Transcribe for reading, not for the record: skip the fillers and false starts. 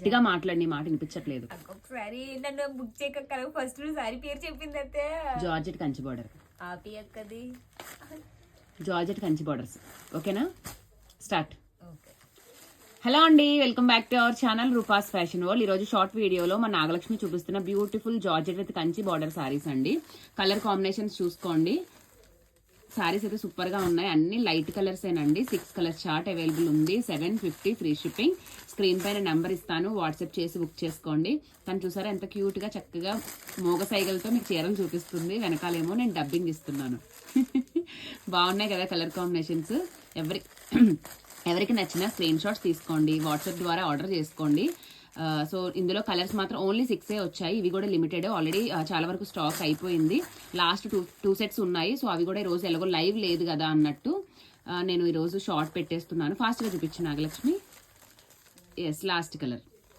గట్టిగా మాట్లాడి మాట వినిపించట్లేదు. ఒకసారి నన్ను బుక్ చేయక ఫస్ట్ సారీ పేరు చెప్పింది అయితే జార్జెట్ కంచి బార్డర్. ఆపి అక్కది జార్జెట్ కంచి బార్డర్స్. ఓకేనా, స్టార్ట్. హలో అండి, welcome back to our channel Roopa's fashion world. ఈరోజు షార్ట్ వీడియోలో మన నాగలక్ష్మి చూపిస్తున్న beautiful georgette with Kanchi border saris అండి. కలర్ కాంబినేషన్స్ చూసుకోండి. సారీస్ అయితే సూపర్ గా ఉన్నాయి, అన్ని లైట్ కలర్స్ ఏనండి. 6 కలర్స్ చార్ట్ అవైలబుల్ ఉంది. 750 ఫ్రీ షిప్పింగ్. స్క్రీన్ పైన నెంబర్ ఇస్తాను, వాట్సాప్ చేసి బుక్ చేసుకోండి. తను చూసారా ఎంత క్యూట్ గా చక్కగా మోగ సైగలతో మీకు చీరలు చూపిస్తుంది. వెనకాలేమో నేను డబ్బింగ్ ఇస్తున్నాను. బాగున్నాయి కదా కలర్ కాంబినేషన్స్. ఎవరికి నచ్చిన స్క్రీన్ షాట్స్ తీసుకోండి, వాట్సాప్ ద్వారా ఆర్డర్ చేసుకోండి. సో ఇందులో కలర్స్ మాత్రం ఓన్లీ 6 వచ్చాయి. ఇవి కూడా లిమిటెడ్, ఆల్రెడీ చాలా వరకు స్టాక్ అయిపోయింది. లాస్ట్ టూ సెట్స్ ఉన్నాయి. సో అవి కూడా ఈరోజు ఎలాగో లైవ్ లేదు కదా అన్నట్టు నేను ఈరోజు షార్ట్ పెట్టేస్తున్నాను. ఫాస్ట్గా చూపించిన నాగలక్ష్మి. Yes, last colour.